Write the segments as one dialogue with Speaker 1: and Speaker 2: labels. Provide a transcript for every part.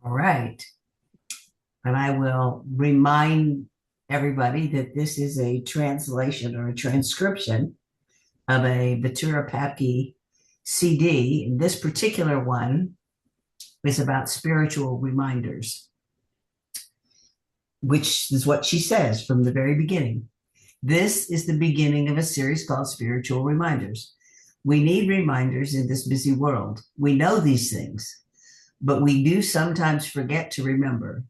Speaker 1: All right. And I will remind everybody that this is a translation or a transcription of a Ventura Papke CD. And this particular one is about spiritual reminders, which is what she says from the very beginning. This is the beginning of a series called Spiritual Reminders. We need reminders in this busy world. We know these things, but we do sometimes forget to remember.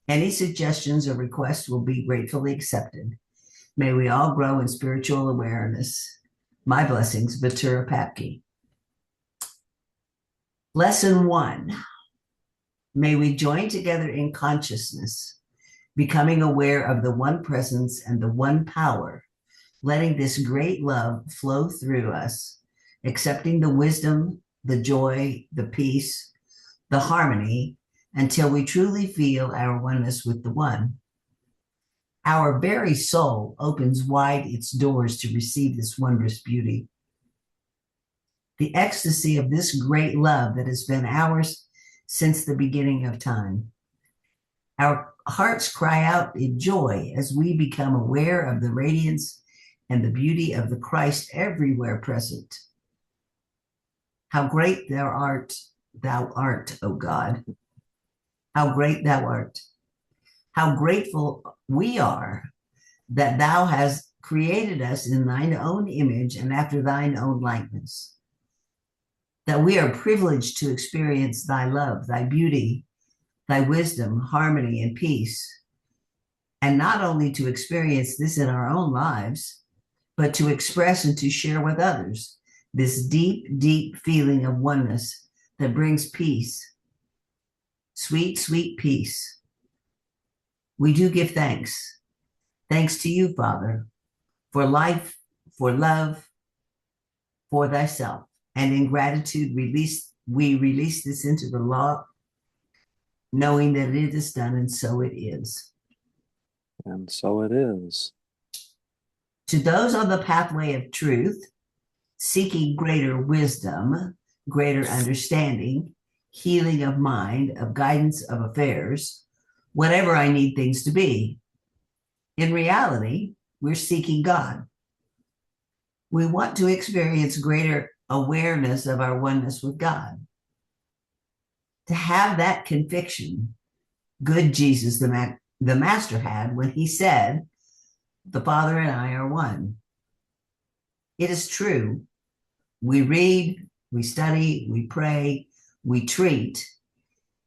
Speaker 1: Any suggestions or requests will be gratefully accepted. May we all grow in spiritual awareness. My blessings, Ventura Papke. Lesson 1. May we join together in consciousness, becoming aware of the one presence and the one power, letting this great love flow through us, accepting the wisdom, the joy, the peace, the harmony, until we truly feel our oneness with the one. Our very soul opens wide its doors to receive this wondrous beauty. The ecstasy of this great love that has been ours since the beginning of time. Our hearts cry out in joy as we become aware of the radiance and the beauty of the Christ everywhere present. How great thou art, O God. How great thou art. How grateful we are that thou hast created us in thine own image and after thine own likeness. That we are privileged to experience thy love, thy beauty, thy wisdom, harmony, and peace. And not only to experience this in our own lives, but to express and to share with others this deep, deep feeling of oneness that brings peace. Sweet, sweet peace. We do give thanks. Thanks to you, Father, for life, for love, for thyself. And in gratitude, we release this into the law, knowing that it is done, and so it is.
Speaker 2: And so it is.
Speaker 1: To those on the pathway of truth, seeking greater wisdom, greater understanding, healing of mind, of guidance of affairs, whatever I need things to be. In reality, we're seeking God. We want to experience greater awareness of our oneness with God. To have that conviction, good Jesus, the Master, had when he said, the Father and I are one. It is true. We read, we study, we pray, we treat.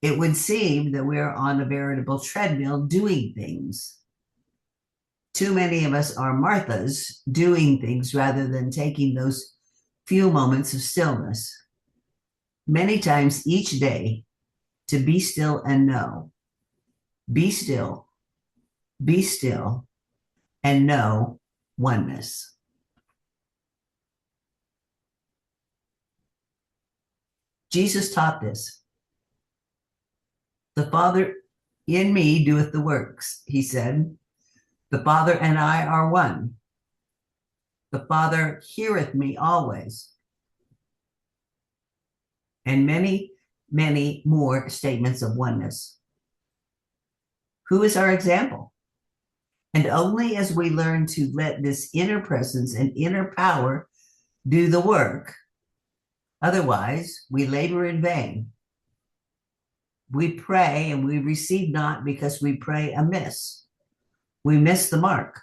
Speaker 1: It would seem that we're on a veritable treadmill doing things. Too many of us are Marthas doing things rather than taking those few moments of stillness. Many times each day, to be still and know. Be still, and know oneness. Jesus taught this. The Father in me doeth the works, he said. The Father and I are one. The Father heareth me always. And many, many more statements of oneness. Who is our example? And only as we learn to let this inner presence and inner power do the work, otherwise we labor in vain. We pray and we receive not because we pray amiss. We miss the mark.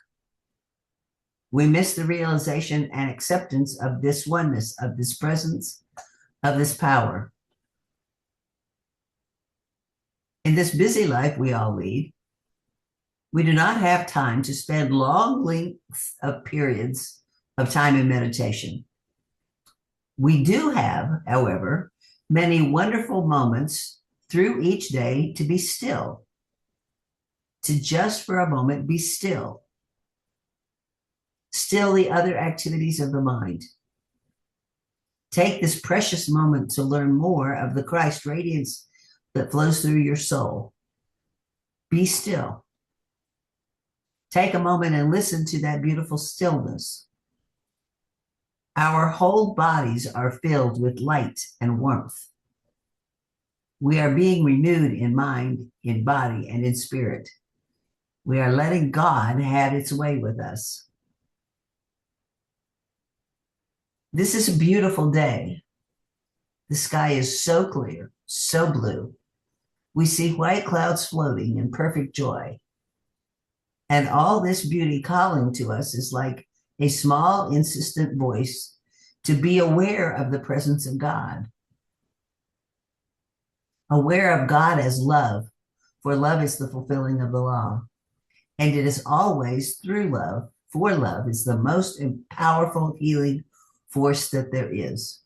Speaker 1: We miss the realization and acceptance of this oneness, of this presence, of this power. In this busy life we all lead, we do not have time to spend long lengths of periods of time in meditation. We do have, however, many wonderful moments through each day to be still, to just for a moment be still. Still the other activities of the mind. Take this precious moment to learn more of the Christ radiance that flows through your soul. Be still. Take a moment and listen to that beautiful stillness. Our whole bodies are filled with light and warmth. We are being renewed in mind, in body, and in spirit. We are letting God have its way with us. This is a beautiful day. The sky is so clear, so blue. We see white clouds floating in perfect joy. And all this beauty calling to us is like a small, insistent voice to be aware of the presence of God. Aware of God as love, for love is the fulfilling of the law. And it is always through love, for love is the most powerful healing force that there is.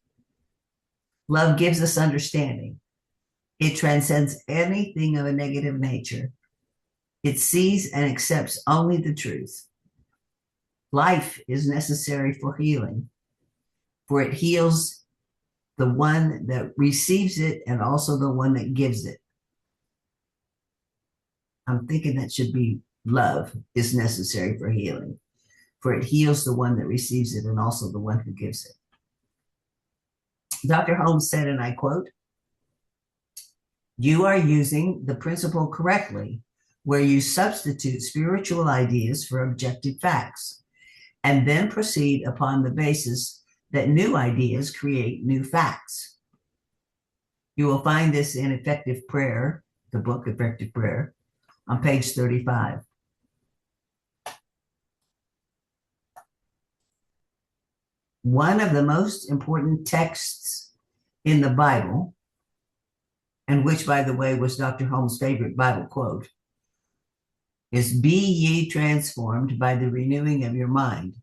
Speaker 1: Love gives us understanding. It transcends anything of a negative nature. It sees and accepts only the truth. Life is necessary for healing, for it heals the one that receives it and also the one that gives it. I'm thinking that should be love is necessary for healing, for it heals the one that receives it and also the one who gives it. Dr. Holmes said, and I quote, "You are using the principle correctly where you substitute spiritual ideas for objective facts and then proceed upon the basis that new ideas create new facts." You will find this in Effective Prayer, the book Effective Prayer, on page 35. One of the most important texts in the Bible, and which, by the way, was Dr. Holmes' favorite Bible quote, is "Be ye transformed by the renewing of your mind."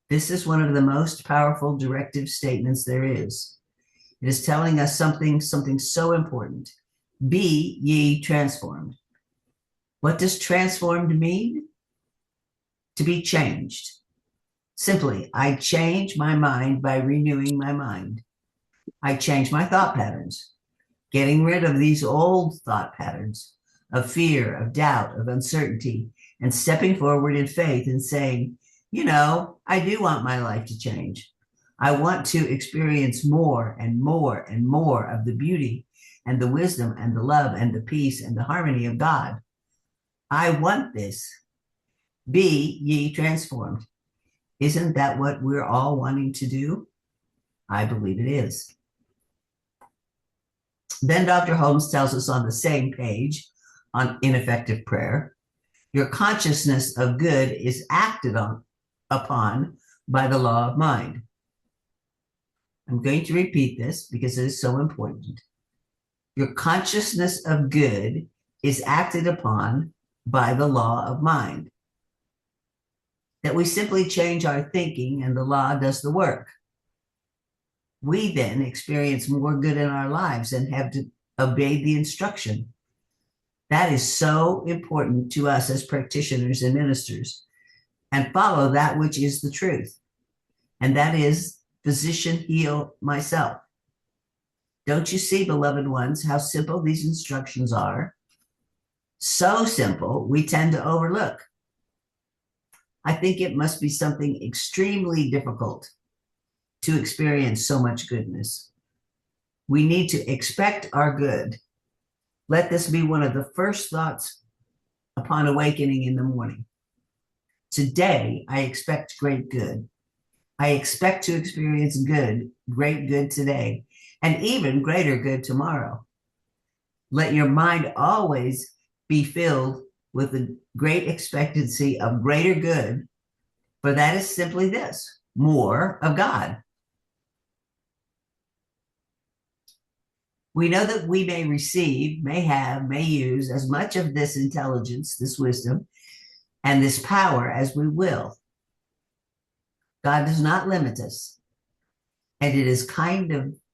Speaker 1: This is one of the most powerful directive statements there is. It is telling us something so important. Be ye transformed. What does transformed mean? To be changed. Simply, I change my mind by renewing my mind. I change my thought patterns, getting rid of these old thought patterns of fear, of doubt, of uncertainty, and stepping forward in faith and saying, I do want my life to change. I want to experience more and more and more of the beauty and the wisdom and the love and the peace and the harmony of God. I want this. Be ye transformed. Isn't that what we're all wanting to do? I believe it is. Then Dr. Holmes tells us on the same page on ineffective prayer, your consciousness of good is acted upon by the law of mind. I'm going to repeat this because it is so important. Your consciousness of good is acted upon by the law of mind. That we simply change our thinking and the law does the work. We then experience more good in our lives and have to obey the instruction. That is so important to us as practitioners and ministers, and follow that which is the truth. And that is, physician, heal myself. Don't you see, beloved ones, how simple these instructions are? So simple, we tend to overlook. I think it must be something extremely difficult to experience so much goodness. We need to expect our good. Let this be one of the first thoughts upon awakening in the morning. Today, I expect great good. I expect to experience good, great good today, and even greater good tomorrow. Let your mind always be filled with the great expectancy of greater good, for that is simply this: more of God. We know that we may receive, may have, may use as much of this intelligence, this wisdom, and this power as we will. God does not limit us. And it is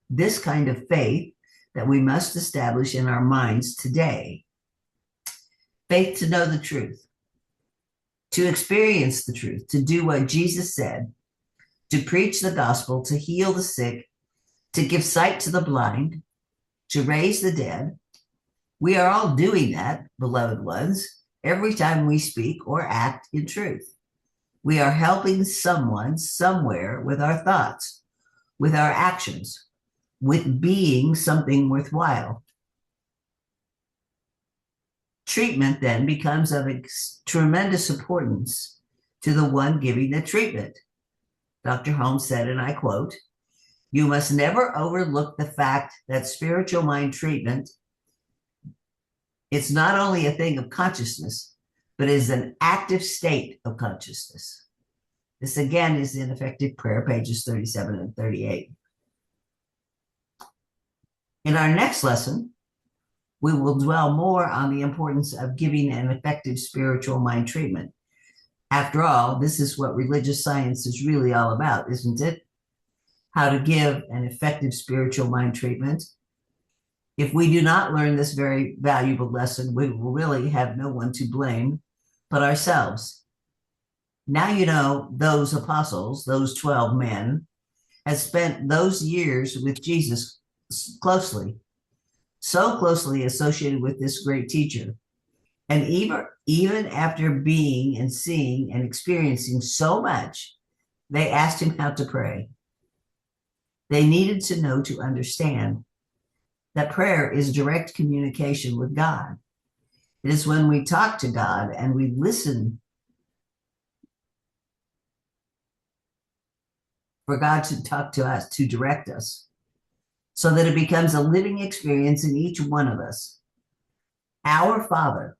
Speaker 1: this kind of faith that we must establish in our minds today. Faith to know the truth, to experience the truth, to do what Jesus said, to preach the gospel, to heal the sick, to give sight to the blind, to raise the dead. We are all doing that, beloved ones, every time we speak or act in truth. We are helping someone somewhere with our thoughts, with our actions, with being something worthwhile. Treatment then becomes of tremendous importance to the one giving the treatment. Dr. Holmes said, and I quote, "You must never overlook the fact that spiritual mind treatment, it's not only a thing of consciousness, but is an active state of consciousness." This again is in Effective Prayer, pages 37 and 38. In our next lesson, we will dwell more on the importance of giving an effective spiritual mind treatment. After all, this is what religious science is really all about, isn't it? How to give an effective spiritual mind treatment. If we do not learn this very valuable lesson, we will really have no one to blame but ourselves. Now you know those apostles, those 12 men, had spent those years with Jesus closely, so closely associated with this great teacher. And even after being and seeing and experiencing so much, they asked him how to pray. They needed to know, to understand, that prayer is direct communication with God. It is when we talk to God and we listen for God to talk to us, to direct us, so that it becomes a living experience in each one of us. Our Father.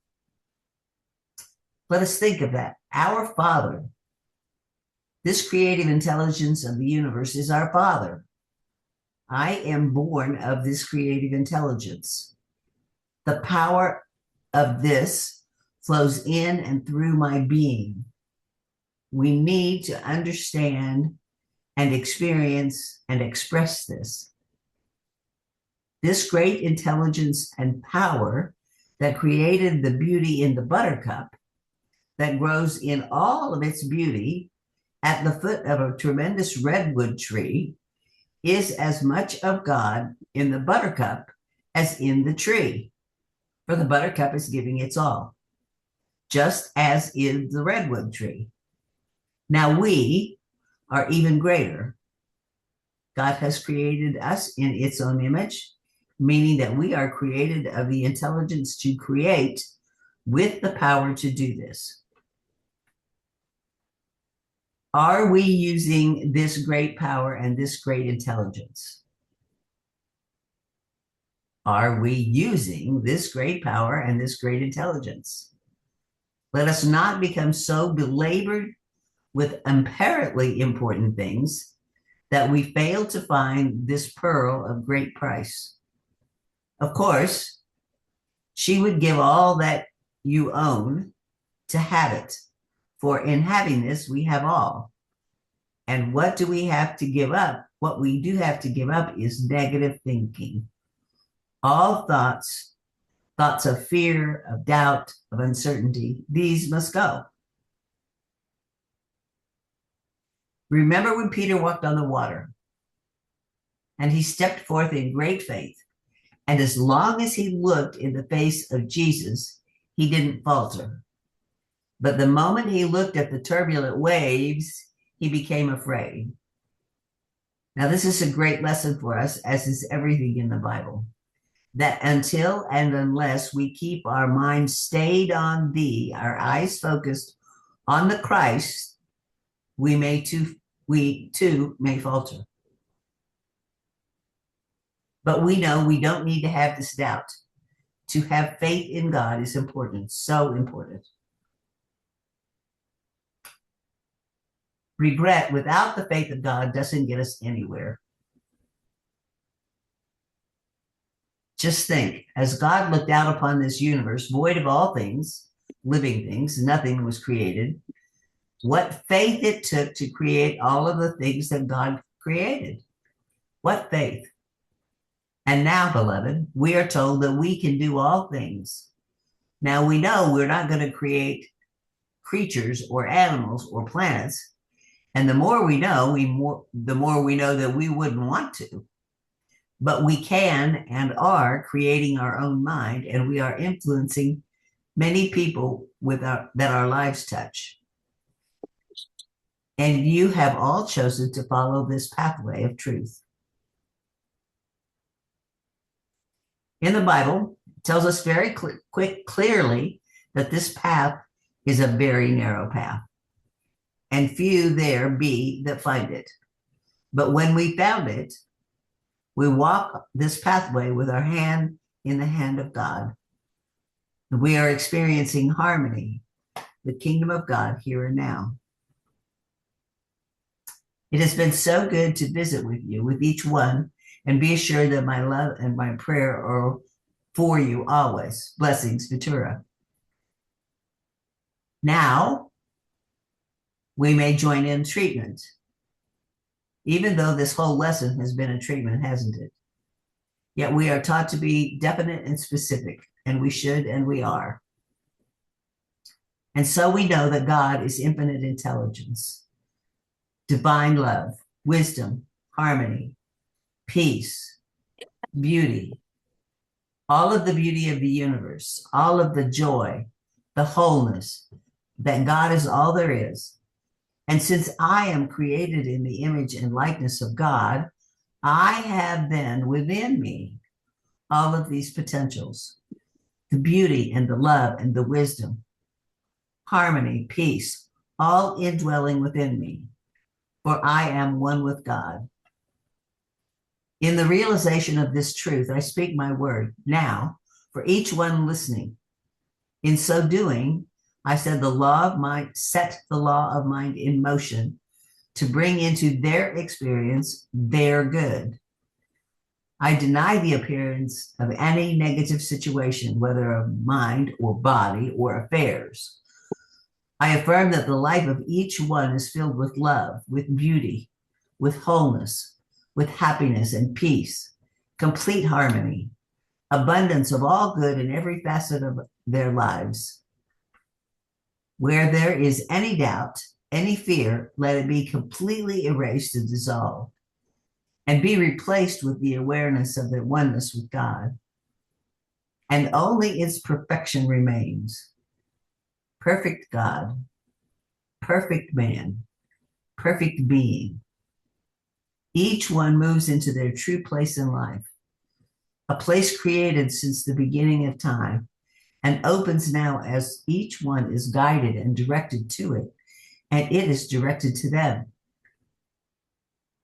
Speaker 1: Let us think of that. Our Father. This creative intelligence of the universe is our Father. I am born of this creative intelligence. The power of this flows in and through my being. We need to understand and experience and express this. This great intelligence and power that created the beauty in the buttercup, that grows in all of its beauty at the foot of a tremendous redwood tree, is as much of God in the buttercup as in the tree. For the buttercup is giving its all, just as is the redwood tree. Now we are even greater. God has created us in its own image, meaning that we are created of the intelligence to create with the power to do this. Are we using this great power and this great intelligence? Are we using this great power and this great intelligence? Let us not become so belabored with apparently important things that we fail to find this pearl of great price. Of course, she would give all that you own to have it, for in having this, we have all. And what do we have to give up? What we do have to give up is negative thinking. All thoughts of fear, of doubt, of uncertainty, these must go. Remember when Peter walked on the water and he stepped forth in great faith. And as long as he looked in the face of Jesus, he didn't falter. But the moment he looked at the turbulent waves, he became afraid. Now, this is a great lesson for us, as is everything in the Bible, that until and unless we keep our minds stayed on thee, our eyes focused on the Christ, we too may falter. But we know we don't need to have this doubt. To have faith in God is important, so important. Regret without the faith of God doesn't get us anywhere. Just think, as God looked out upon this universe, void of all things, living things, nothing was created, what faith it took to create all of the things that God created. What faith? And now, beloved, we are told that we can do all things. Now we know we're not going to create creatures or animals or planets. And the more we know, the more we know that we wouldn't want to. But we can and are creating our own mind, and we are influencing many people that our lives touch. And you have all chosen to follow this pathway of truth. In the Bible, it tells us very clearly that this path is a very narrow path, and few there be that find it. But when we found it, we walk this pathway with our hand in the hand of God. We are experiencing harmony, the kingdom of God here and now. It has been so good to visit with you, with each one, and be assured that my love and my prayer are for you always. Blessings, Ventura. Now, we may join in treatment, even though this whole lesson has been a treatment, hasn't it? Yet we are taught to be definite and specific, and we should and we are. And so we know that God is infinite intelligence, divine love, wisdom, harmony, peace, beauty, all of the beauty of the universe, all of the joy, the wholeness, that God is all there is. And since I am created in the image and likeness of God, I have then within me all of these potentials, the beauty and the love and the wisdom, harmony, peace, all indwelling within me, for I am one with God. In the realization of this truth, I speak my word now for each one listening. In so doing, I said the law of mind, set the law of mind in motion to bring into their experience their good. I deny the appearance of any negative situation, whether of mind or body or affairs. I affirm that the life of each one is filled with love, with beauty, with wholeness, with happiness and peace, complete harmony, abundance of all good in every facet of their lives. Where there is any doubt, any fear, let it be completely erased and dissolved, and be replaced with the awareness of their oneness with God. And only its perfection remains. Perfect God, perfect man, perfect being. Each one moves into their true place in life, a place created since the beginning of time, and opens now as each one is guided and directed to it, and it is directed to them.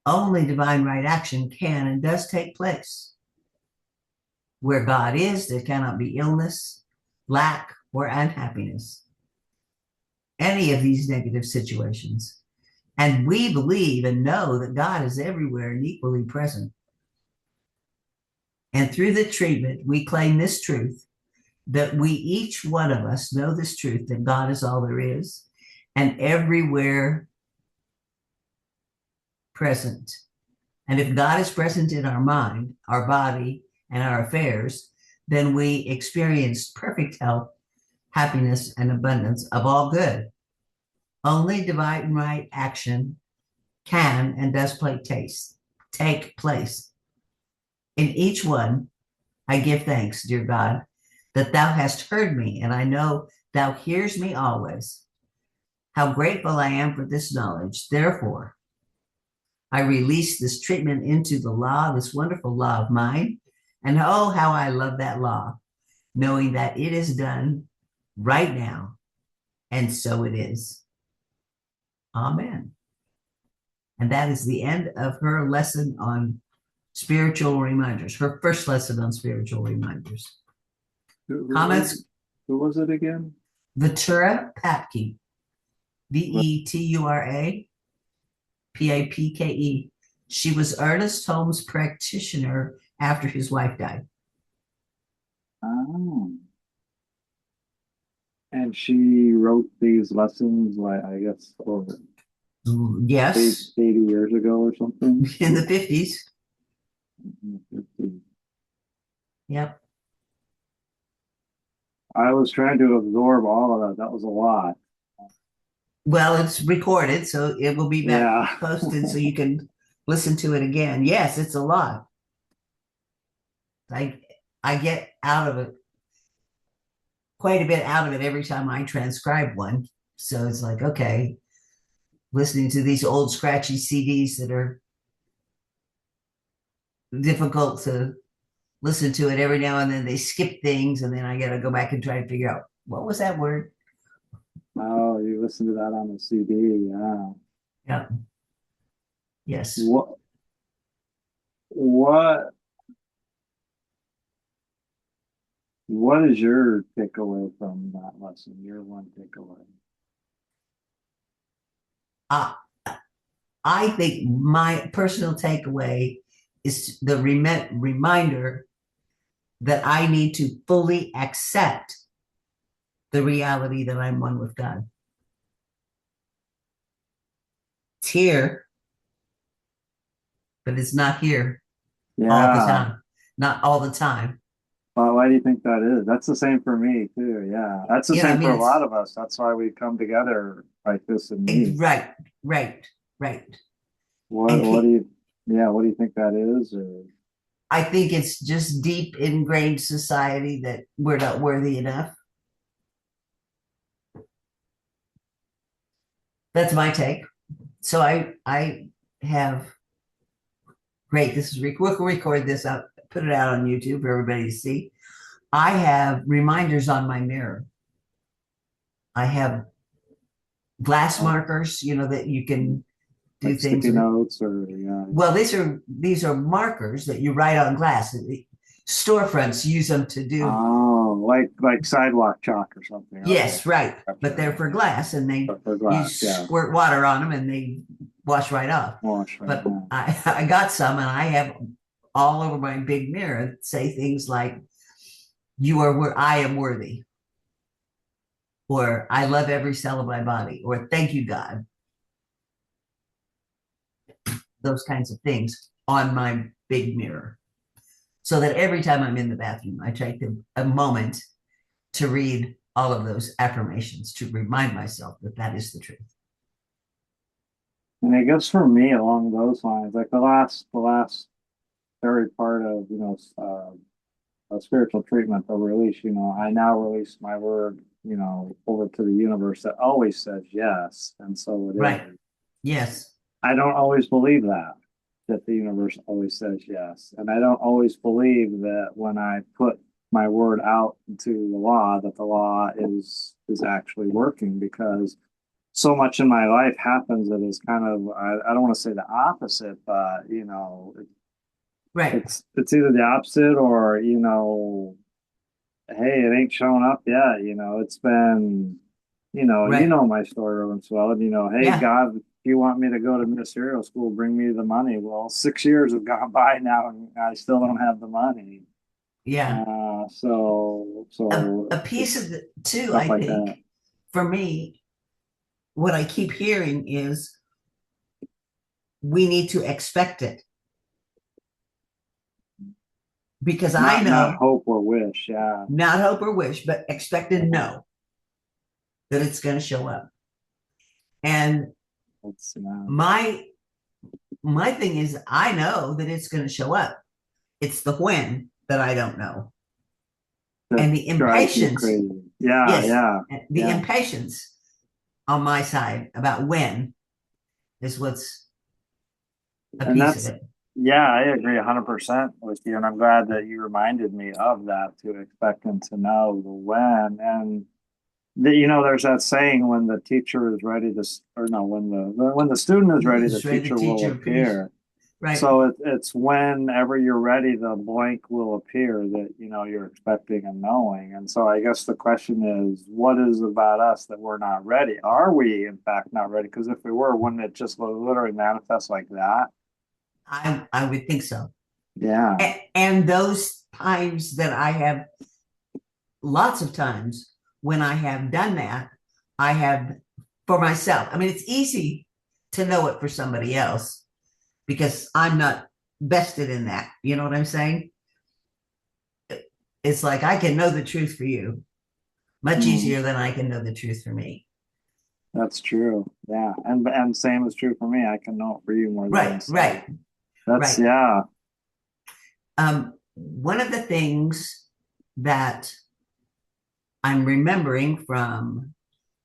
Speaker 1: Only divine right action can and does take place. Where God is, there cannot be illness, lack, or unhappiness, any of these negative situations. And we believe and know that God is everywhere and equally present. And through the treatment, we claim this truth, that we, each one of us, know this truth, that God is all there is and everywhere present. And if God is present in our mind, our body, and our affairs, then we experience perfect health, happiness, and abundance of all good. Only divine right action can and does take place. In each one, I give thanks, dear God, that thou hast heard me, and I know thou hears me always. How grateful I am for this knowledge. Therefore, I release this treatment into the law, this wonderful law of mine. And oh, how I love that law, knowing that it is done right now. And so it is. Amen. And that is the end of her lesson on spiritual reminders, her first lesson on spiritual reminders. Comments?
Speaker 2: Who was it again?
Speaker 1: Ventura Papke, Vetura Papke. She was Ernest Holmes' practitioner after his wife died.
Speaker 2: Oh. And she wrote these lessons, like, I guess,
Speaker 1: Yes.
Speaker 2: 80 years ago or something.
Speaker 1: In the 50s. Yep.
Speaker 2: I was trying to absorb all of that. That was a lot.
Speaker 1: Well, it's recorded, so it will be back posted so you can listen to it again. Yes, it's a lot. I get out of it quite a bit out of it every time I transcribe one. So it's like, okay, listening to these old scratchy CDs that are difficult to listen to it every now and then. They skip things, and then I got to go back and try to figure out what was that word.
Speaker 2: Oh, you listen to that on the CD, yeah.
Speaker 1: Yeah. Yes.
Speaker 2: What what what is your takeaway from that lesson? Your one takeaway?
Speaker 1: Uh, I think my personal takeaway is the reminder that I need to fully accept the reality that I'm one with God. It's here, but it's not here all the
Speaker 2: Yeah.
Speaker 1: time. Not all the time.
Speaker 2: Why do you think that is? That's the same for me too. Yeah. That's the
Speaker 1: I
Speaker 2: same for
Speaker 1: mean,
Speaker 2: a lot
Speaker 1: it's
Speaker 2: of us. That's why we come together like this and meet.
Speaker 1: right, right, right.
Speaker 2: What
Speaker 1: And
Speaker 2: what do you yeah, what do you think that is? Or
Speaker 1: I think it's just deep ingrained society that we're not worthy enough. That's my take. So I have great. This is we'll record this out, put it out on YouTube for everybody to see. I have reminders on my mirror. I have glass
Speaker 2: oh,
Speaker 1: markers, that you can do
Speaker 2: like
Speaker 1: things
Speaker 2: sticky
Speaker 1: with.
Speaker 2: notes or yeah.
Speaker 1: Well, these are markers that you write on glass. The storefronts use them to do.
Speaker 2: Oh, like sidewalk chalk or something. Okay.
Speaker 1: Yes, right. But they're
Speaker 2: Gotcha.
Speaker 1: for glass, and
Speaker 2: But for
Speaker 1: you
Speaker 2: glass, yeah.
Speaker 1: squirt water on them, and they wash right off.
Speaker 2: Wash right
Speaker 1: But
Speaker 2: now.
Speaker 1: I got some, and I have all over my big mirror say things like, "You are where I am worthy," or "I love every cell of my body," or "Thank you, God." Those kinds of things on my big mirror, so that every time I'm in the bathroom, I take a moment to read all of those affirmations to remind myself that that is the truth.
Speaker 2: And I guess for me along those lines, like the last very part of, a spiritual treatment, the release, I now release my word, over to the universe that always says yes. And so it
Speaker 1: Right.
Speaker 2: is.
Speaker 1: Yes.
Speaker 2: I don't always believe that the universe always says yes. And I don't always believe that when I put my word out into the law, that the law is actually working because so much in my life happens that is kind of I don't want to say the opposite, but
Speaker 1: Right.
Speaker 2: it's either the opposite or hey, it ain't showing up yet. It's been
Speaker 1: Right.
Speaker 2: my story, Reverend Suellen. Hey
Speaker 1: Yeah.
Speaker 2: God, if you want me to go to ministerial school, bring me the money. Well, 6 years have gone by now, and I still don't have the money.
Speaker 1: Yeah. A
Speaker 2: So
Speaker 1: piece of it too,
Speaker 2: stuff
Speaker 1: I
Speaker 2: like
Speaker 1: think,
Speaker 2: that.
Speaker 1: for me, what I keep hearing is we need to expect it, because I
Speaker 2: Not
Speaker 1: know,
Speaker 2: hope or wish. Yeah,
Speaker 1: not hope or wish, but expect and know that it's going to show up. And
Speaker 2: it's
Speaker 1: my my thing is, I know that it's going to show up. It's the when that I don't know.
Speaker 2: that
Speaker 1: And the
Speaker 2: drives you
Speaker 1: impatience,
Speaker 2: crazy. Yeah,
Speaker 1: yes,
Speaker 2: yeah,
Speaker 1: the
Speaker 2: yeah.
Speaker 1: impatience on my side about when is what's a
Speaker 2: And
Speaker 1: piece of
Speaker 2: that's,
Speaker 1: it.
Speaker 2: yeah, I agree 100% with you. And I'm glad that you reminded me of that to expect and to know the when. And there's that saying when the teacher is ready to, or no, when the student is ready, the
Speaker 1: It's right, the
Speaker 2: teacher will
Speaker 1: teacher appears.
Speaker 2: appear.
Speaker 1: Right.
Speaker 2: So it's whenever you're ready, the blank will appear that you're expecting and knowing. And so I guess the question is, what is about us that we're not ready? Are we in fact not ready? Because if we were, wouldn't it just literally manifest like that?
Speaker 1: I would think so.
Speaker 2: Yeah.
Speaker 1: And those times that I have, lots of times when I have done that, I have, for myself. I mean, it's easy to know it for somebody else because I'm not vested in that. You know what I'm saying? It's like I can know the truth for you much
Speaker 2: Mm,
Speaker 1: easier than I can know the truth for me.
Speaker 2: that's true. Yeah. And same is true for me. I can know it for you more than
Speaker 1: Right,
Speaker 2: myself.
Speaker 1: right,
Speaker 2: That's
Speaker 1: right.
Speaker 2: yeah.
Speaker 1: One of the things that I'm remembering from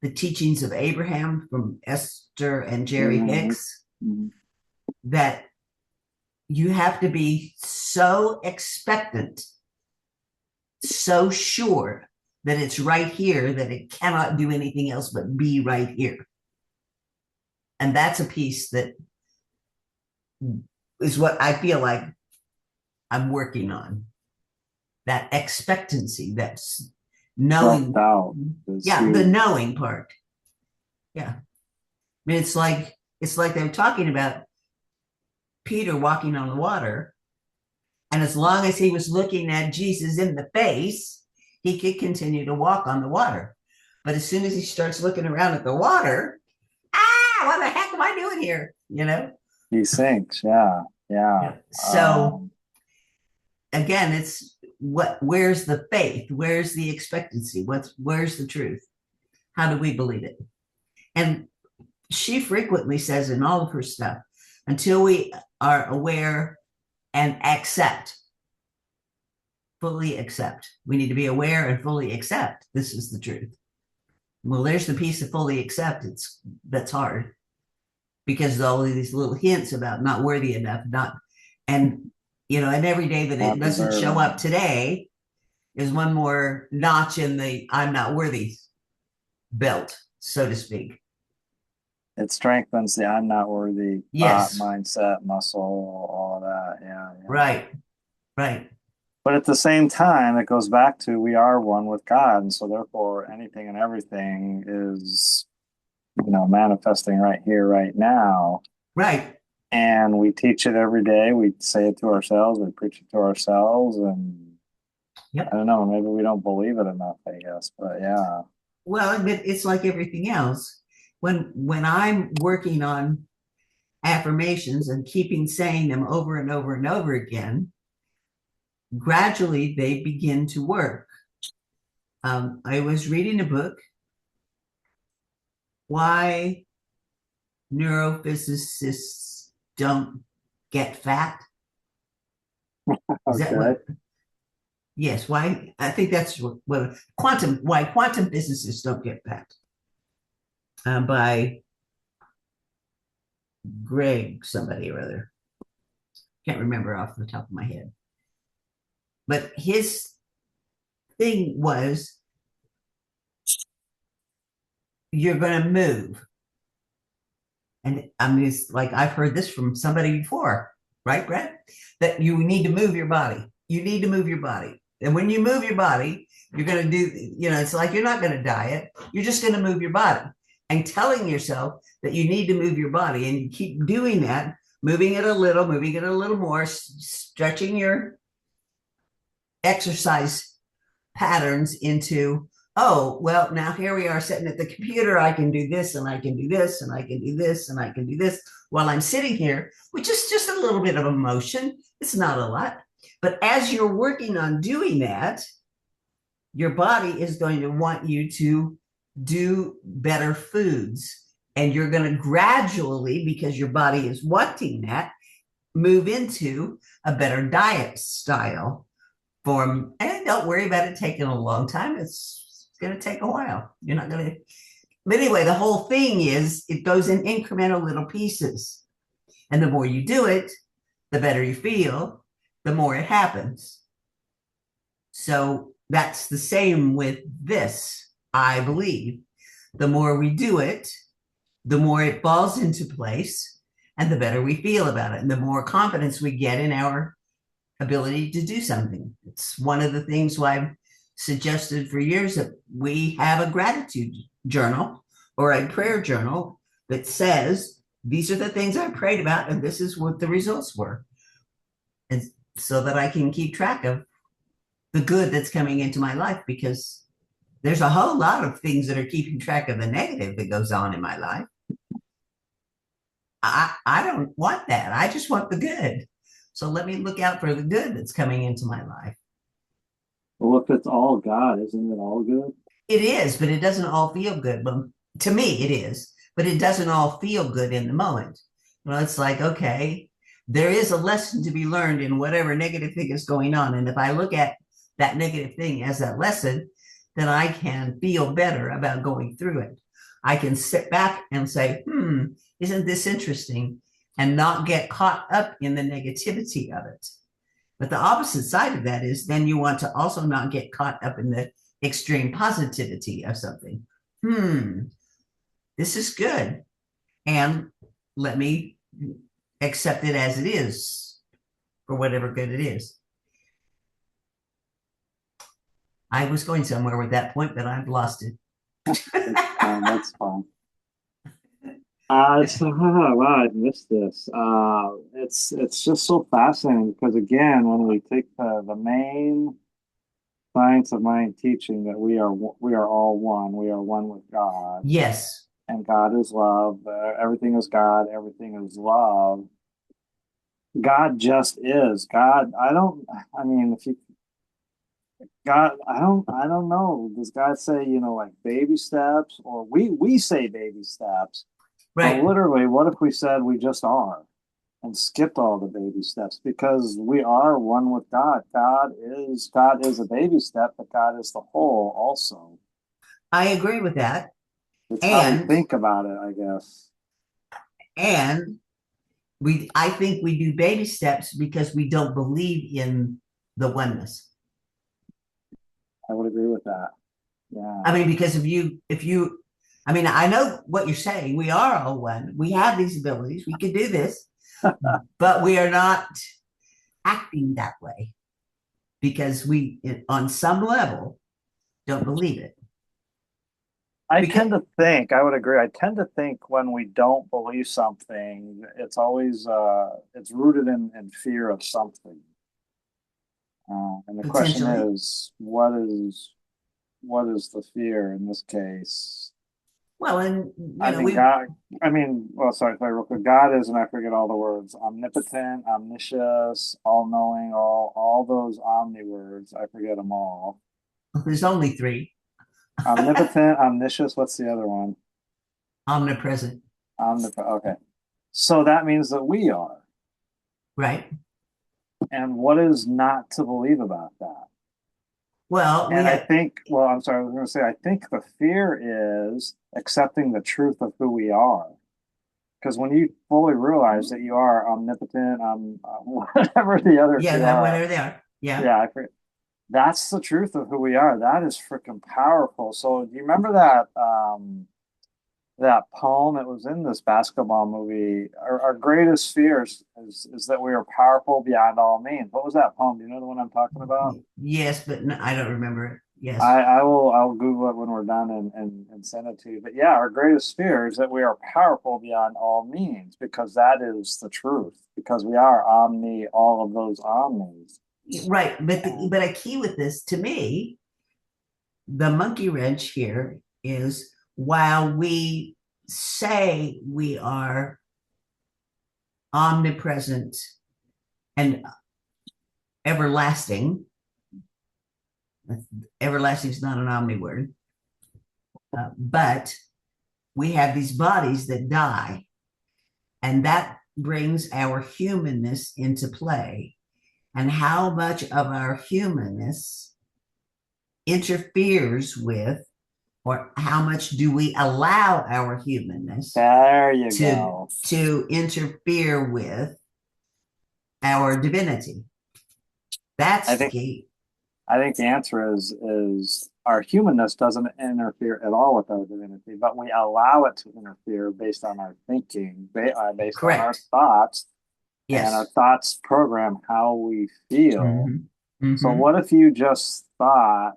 Speaker 1: the teachings of Abraham, from Esther and Jerry
Speaker 2: Abraham Hicks.
Speaker 1: Hicks,
Speaker 2: Mhm.
Speaker 1: that you have to be so expectant, so sure that it's right here that it cannot do anything else but be right here. And that's a piece that is what I feel like I'm working on. That expectancy, that's knowing.
Speaker 2: Self-doubt is
Speaker 1: Yeah, the
Speaker 2: huge.
Speaker 1: knowing part. Yeah. I mean, it's like they were talking about Peter walking on the water. And as long as he was looking at Jesus in the face, he could continue to walk on the water. But as soon as he starts looking around at the water, what the heck am I doing here?
Speaker 2: He sinks. Yeah. Yeah.
Speaker 1: Yeah. So again, it's where's the faith? Where's the expectancy? Where's the truth? How do we believe it? And she frequently says in all of her stuff, until we are aware and fully accept. We need to be aware and fully accept this is the truth. Well, there's the piece of fully accept. That's hard because all of these little hints about not worthy enough, not and and every day that it
Speaker 2: not
Speaker 1: doesn't show
Speaker 2: deserving.
Speaker 1: up today is one more notch in the I'm not worthy belt, so to speak.
Speaker 2: It strengthens the I'm not worthy thought,
Speaker 1: Yes,
Speaker 2: mindset, muscle, all of that. Yeah, yeah.
Speaker 1: right, right,
Speaker 2: But at the same time, it goes back to we are one with God, and so therefore anything and everything is, manifesting right here, right now.
Speaker 1: right.
Speaker 2: And we teach it every day. We say it to ourselves. We preach it to ourselves, and I
Speaker 1: Yep.
Speaker 2: don't know. Maybe we don't believe it enough, I guess. But yeah,
Speaker 1: Well, but it's like everything else. When I'm working on affirmations and keeping saying them over and over and over again, gradually they begin to work. I was reading a book, Why Neurophysicists Don't Get Fat. Is that
Speaker 2: okay.
Speaker 1: what? Yes, why? I think that's what why quantum physicists don't get fat, by Greg, somebody or other. Can't remember off the top of my head. But his thing was you're going to move. And I mean, it's like I've heard this from somebody before, right, Brett? That you need to move your body. You need to move your body. And when you move your body, you're going to do, it's like you're not going to diet. You're just going to move your body and telling yourself that you need to move your body. And you keep doing that, moving it a little more, stretching your exercise patterns into, oh, well, now here we are sitting at the computer. I can do this and I can do this and I can do this and I can do this while I'm sitting here, which is just a little bit of emotion. It's not a lot. But as you're working on doing that, your body is going to want you to do better foods. And you're going to gradually, because your body is wanting that, move into a better diet style form. And don't worry about it taking a long time. It's going to take a while. You're not going to. But anyway, the whole thing is it goes in incremental little pieces. And the more you do it, the better you feel, the more it happens. So that's the same with this, I believe. The more we do it, the more it falls into place and the better we feel about it. And the more confidence we get in our ability to do something. It's one of the things why I've suggested for years that we have a gratitude journal or a prayer journal that says, these are the things I prayed about, and this is what the results were. And so that I can keep track of the good that's coming into my life, because there's a whole lot of things that are keeping track of the negative that goes on in my life. I don't want that. I just want the good. So let me look out for the good that's coming into my life.
Speaker 2: Well, if it's all God, isn't it all good?
Speaker 1: It is, but it doesn't all feel good. But to me, it is, but it doesn't all feel good in the moment. Well, it's like, okay, there is a lesson to be learned in whatever negative thing is going on. And if I look at that negative thing as that lesson, then I can feel better about going through it. I can sit back and say, isn't this interesting? and not get caught up in the negativity of it. But the opposite side of that is then you want to also not get caught up in the extreme positivity of something. This is good. And let me accept it as it is for whatever good it is. I was going somewhere with that point, but I've lost it.
Speaker 2: That's fine. So wow, I missed this. It's just so fascinating because again, when we take the main science of mind teaching that we are all one, we are one with God,
Speaker 1: Yes.
Speaker 2: and God is love. Everything is God. Everything is love. God just is. God. I don't. I mean, if you God, I don't know. Does God say, like baby steps, or we say baby steps? But
Speaker 1: Right.
Speaker 2: literally, what if we said we just are and skipped all the baby steps because we are one with God. God is a baby step, but God is the whole also.
Speaker 1: I agree with that.
Speaker 2: It's how we
Speaker 1: And
Speaker 2: think about it, I guess.
Speaker 1: and I think we do baby steps because we don't believe in the oneness.
Speaker 2: I would agree with that. Yeah.
Speaker 1: I mean, because I mean, I know what you're saying. We are all one. We have these abilities. We can do this, but we are not acting that way because we, on some level, don't believe it.
Speaker 2: I would agree. I tend to think when we don't believe something, it's always it's rooted in fear of something. And the question
Speaker 1: Potentially.
Speaker 2: is, what is the fear in this case?
Speaker 1: Well, and
Speaker 2: I think God, I mean, well, sorry, real quick. God is, and I forget all the words, omnipotent, omniscious, all knowing, all those omni words. I forget them all.
Speaker 1: there's only three.
Speaker 2: Omnipotent, omniscious, what's the other one?
Speaker 1: Omnipresent,
Speaker 2: Omnipotent. Okay. So that means that we are.
Speaker 1: right?
Speaker 2: And what is not to believe about that?
Speaker 1: Well, we
Speaker 2: And I
Speaker 1: have
Speaker 2: think, well, I'm sorry, I was going to say, I think the fear is accepting the truth of who we are. Because when you fully realize that you are omnipotent, whatever the other
Speaker 1: yeah,
Speaker 2: two
Speaker 1: that
Speaker 2: are,
Speaker 1: whatever they are. Yeah.
Speaker 2: yeah, that's the truth of who we are. That is freaking powerful. So do you remember that poem that was in this basketball movie? Our greatest fears is that we are powerful beyond all means. What was that poem? Do you know the one I'm talking about?
Speaker 1: Yes, but no, I don't remember it. Yes.
Speaker 2: I'll Google it when we're done and send it to you. But yeah, our greatest fear is that we are powerful beyond all means because that is the truth. Because we are omni, all of those omnis.
Speaker 1: Right.
Speaker 2: And
Speaker 1: But a key with this to me, the monkey wrench here is while we say we are omnipresent and everlasting, everlasting is not an omni word, but we have these bodies that die, and that brings our humanness into play. And how much of our humanness interferes with, or how much do we allow our humanness
Speaker 2: there you
Speaker 1: to
Speaker 2: go.
Speaker 1: interfere with our divinity?
Speaker 2: I
Speaker 1: That's the
Speaker 2: think
Speaker 1: key.
Speaker 2: I think the answer is our humanness doesn't interfere at all with our divinity, but we allow it to interfere based on our thinking, based on our
Speaker 1: Correct.
Speaker 2: thoughts, and our
Speaker 1: Yes.
Speaker 2: thoughts program how we feel.
Speaker 1: Mm-hmm.
Speaker 2: So
Speaker 1: Mm-hmm.
Speaker 2: what if you just thought,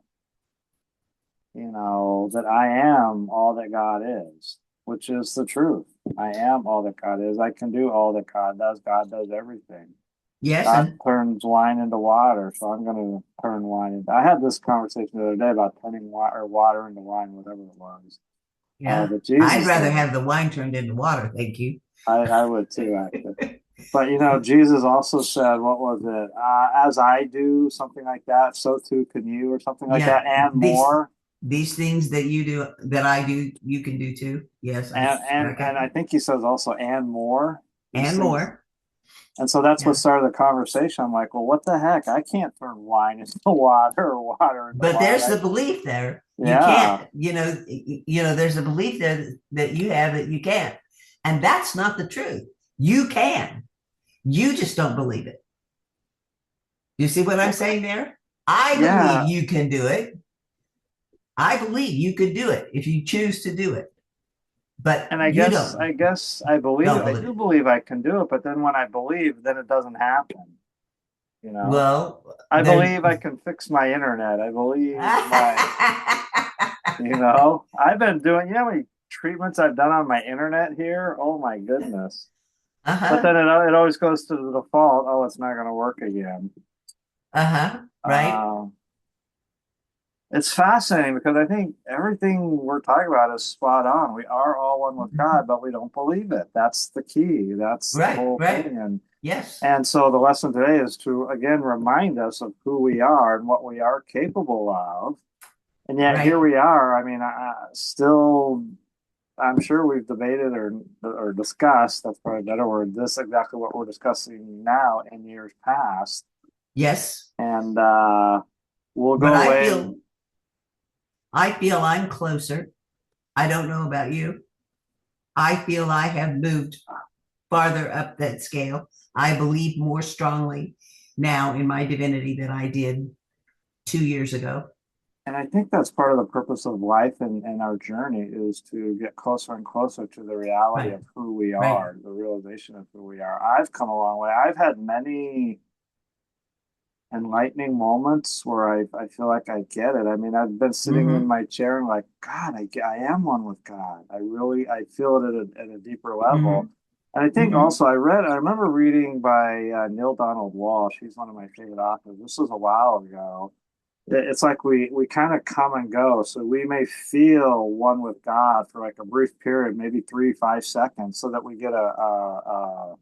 Speaker 2: that I am all that God is, which is the truth. I am all that God is. I can do all that God does. God does everything.
Speaker 1: Yes,
Speaker 2: God
Speaker 1: and
Speaker 2: turns wine into water, so I'm going to turn wine into. I had this conversation the other day about turning water into wine, whatever it was.
Speaker 1: yeah,
Speaker 2: But
Speaker 1: I'd
Speaker 2: Jesus
Speaker 1: rather
Speaker 2: did it.
Speaker 1: have the wine turned into water. Thank you.
Speaker 2: I would too, actually. But Jesus also said, what was it? As I do something like that, so too can you, or something like
Speaker 1: Yeah,
Speaker 2: that, and more.
Speaker 1: these things that you do that I do, you can do too. Yes, I
Speaker 2: And
Speaker 1: got
Speaker 2: I think he says also and more. These
Speaker 1: and
Speaker 2: things.
Speaker 1: more.
Speaker 2: And so that's what
Speaker 1: Yeah.
Speaker 2: started the conversation. I'm like, well, what the heck? I can't turn wine into water or water into
Speaker 1: But
Speaker 2: wine.
Speaker 1: there's the belief there. You
Speaker 2: Yeah.
Speaker 1: can't, there's a belief there that you have that you can't. And that's not the truth. You can. You just don't believe it. You see what I'm saying there? I believe
Speaker 2: Yeah,
Speaker 1: you can do it. I believe you could do it if you choose to do it, but
Speaker 2: and
Speaker 1: you don't don't
Speaker 2: I
Speaker 1: believe
Speaker 2: do
Speaker 1: it.
Speaker 2: believe I can do it, but then when I believe, then it doesn't happen. You know,
Speaker 1: Well,
Speaker 2: I
Speaker 1: there.
Speaker 2: believe I can fix my internet. I believe I've been doing, you know how many treatments I've done on my internet here? Oh my goodness. But
Speaker 1: Uh-huh.
Speaker 2: then it always goes to the default. Oh, it's not going to work again.
Speaker 1: Uh-huh. Right.
Speaker 2: Um, it's fascinating because I think everything we're talking about is spot on. We are all one with God, but we don't believe it. That's the key. That's the
Speaker 1: Right,
Speaker 2: whole
Speaker 1: right.
Speaker 2: thing.
Speaker 1: Yes.
Speaker 2: And so the lesson today is to again remind us of who we are and what we are capable of. And yet here
Speaker 1: Right.
Speaker 2: we are. I mean, still, I'm sure we've debated or discussed. That's probably a better word. This exactly what we're discussing now in years past,
Speaker 1: Yes.
Speaker 2: and we'll
Speaker 1: But
Speaker 2: go away.
Speaker 1: I feel I'm closer. I don't know about you. I feel I have moved farther up that scale. I believe more strongly now in my divinity than I did 2 years ago.
Speaker 2: And I think that's part of the purpose of life and our journey is to get closer and closer to the reality
Speaker 1: Right.
Speaker 2: of who we
Speaker 1: Right.
Speaker 2: are, the realization of who we are. I've come a long way. I've had many enlightening moments where I feel like I get it. I mean, I've been sitting in
Speaker 1: Mm-hmm.
Speaker 2: my chair and like, God, I am one with God. I feel it at a deeper level.
Speaker 1: Mm-hmm.
Speaker 2: And I think
Speaker 1: Mm-hmm.
Speaker 2: also I remember reading by Neil Donald Walsh. He's one of my favorite authors. This was a while ago. It's like we kind of come and go. So we may feel one with God for like a brief period, maybe 3, 5 seconds, so that we get a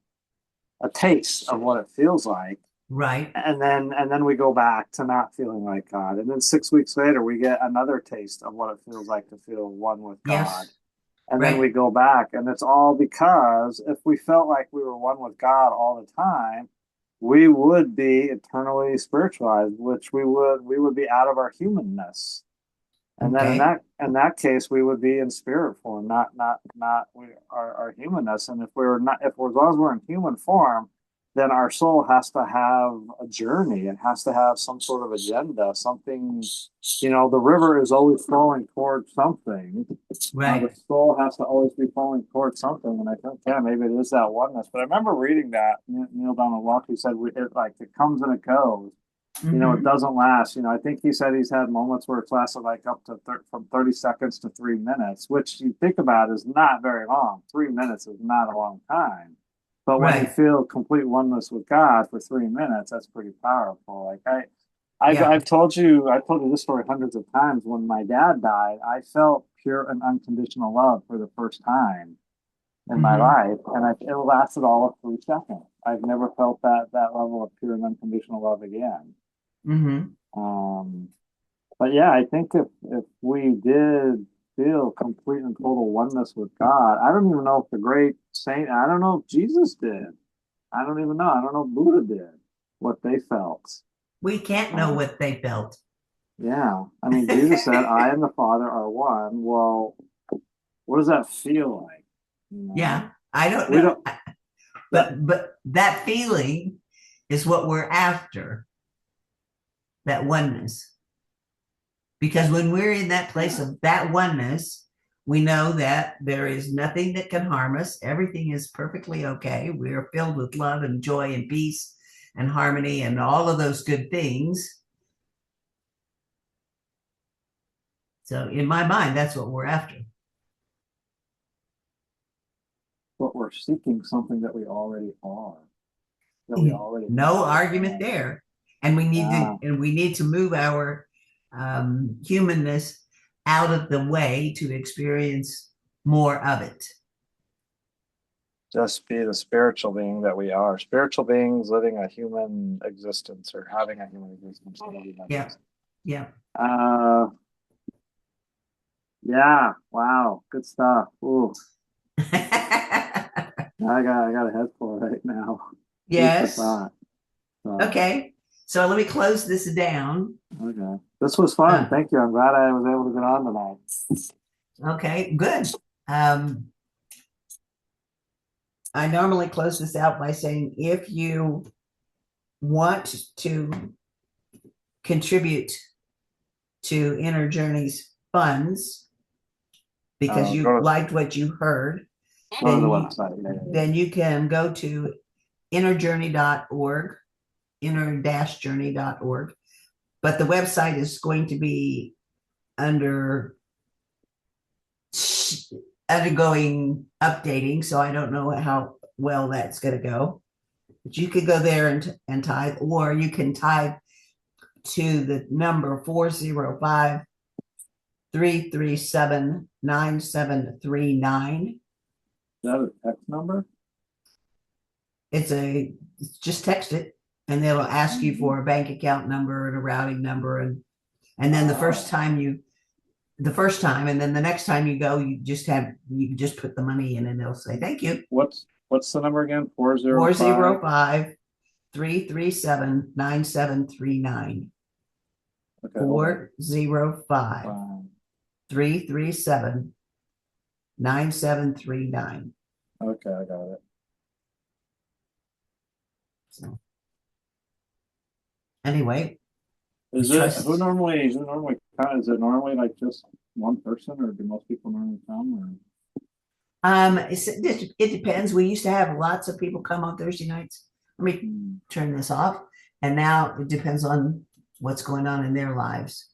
Speaker 2: taste of what it feels like.
Speaker 1: Right.
Speaker 2: And then we go back to not feeling like God. And then 6 weeks later we get another taste of what it feels like to feel one with God.
Speaker 1: Yes.
Speaker 2: And then we
Speaker 1: Right.
Speaker 2: go back. And it's all because if we felt like we were one with God all the time, we would be eternally spiritualized, which we would be out of our humanness. And then in
Speaker 1: Okay.
Speaker 2: that case, we would be in spirit form, not our humanness. And if we're not, if we're, as long as we're in human form, then our soul has to have a journey. It has to have some sort of agenda, something. The river is always flowing towards something. The
Speaker 1: Right.
Speaker 2: soul has to always be flowing towards something. And I think, yeah, maybe it is that oneness. But I remember reading that Neil Donald Walker said, it comes and it goes. It
Speaker 1: Mm-hmm.
Speaker 2: doesn't last. I think he said he's had moments where it's lasted like up to from 30 seconds to 3 minutes, which you think about is not very long. 3 minutes is not a long time. But when you
Speaker 1: Right.
Speaker 2: feel complete oneness with God for 3 minutes, that's pretty powerful. Like
Speaker 1: Yeah.
Speaker 2: I've told you this story hundreds of times. When my dad died, I felt pure and unconditional love for the first time in my
Speaker 1: Mm-hmm.
Speaker 2: life, and it lasted all of 3 seconds. I've never felt that level of pure and unconditional love again.
Speaker 1: Mm-hmm.
Speaker 2: Um, but yeah, I think if we did feel complete and total oneness with God, I don't even know if the great saint, I don't know if Jesus did. I don't even know. I don't know if Buddha did what they felt.
Speaker 1: We can't know
Speaker 2: Uh,
Speaker 1: what they felt.
Speaker 2: yeah, I mean, Jesus said, "I and the Father are one." Well, what does that feel like? You know,
Speaker 1: Yeah. I don't
Speaker 2: we
Speaker 1: know.
Speaker 2: don't. That
Speaker 1: But that feeling is what we're after, that oneness. Because when we're in that place
Speaker 2: yeah.
Speaker 1: of that oneness, we know that there is nothing that can harm us. Everything is perfectly okay. We are filled with love and joy and peace and harmony and all of those good things. So, in my mind, that's what we're after.
Speaker 2: But we're seeking something that we already are, that we already
Speaker 1: No
Speaker 2: have
Speaker 1: argument
Speaker 2: within.
Speaker 1: there. And
Speaker 2: Yeah,
Speaker 1: we need to move our humanness out of the way to experience more of it.
Speaker 2: just be the spiritual being that we are. Spiritual beings living a human existence or having a human existence.
Speaker 1: Yeah, yeah.
Speaker 2: Uh, yeah. Wow. Good stuff. Ooh, I got a head full right now. Food for
Speaker 1: Yes.
Speaker 2: thought. So,
Speaker 1: Okay. So let me close this down.
Speaker 2: okay. This was fun.
Speaker 1: Uh,
Speaker 2: Thank you. I'm glad I was able to get on tonight.
Speaker 1: okay, good. Um, I normally close this out by saying if you want to contribute to Inner Journey's funds because you liked what you heard,
Speaker 2: go to the website.
Speaker 1: Then you can go to innerjourney.org, inner-journey.org. But the website is going to be undergoing updating, so I don't know how well that's going to go. But you could go there and tithe, or you can tithe to the number 405-337-9739.
Speaker 2: Is that a text number?
Speaker 1: It's just text it, and they'll ask you for a bank account number and a routing number, and then the first time, and then the next time you go, you just put the money in, and they'll say thank you.
Speaker 2: What's the number again?
Speaker 1: 405-337-9739. Okay, 405-337-9739.
Speaker 2: Okay, I got it.
Speaker 1: So anyway,
Speaker 2: is it normally like just one person, or do most people normally come? Or
Speaker 1: it depends. We used to have lots of people come on Thursday nights. Let me turn this off. And now it depends on what's going on in their lives.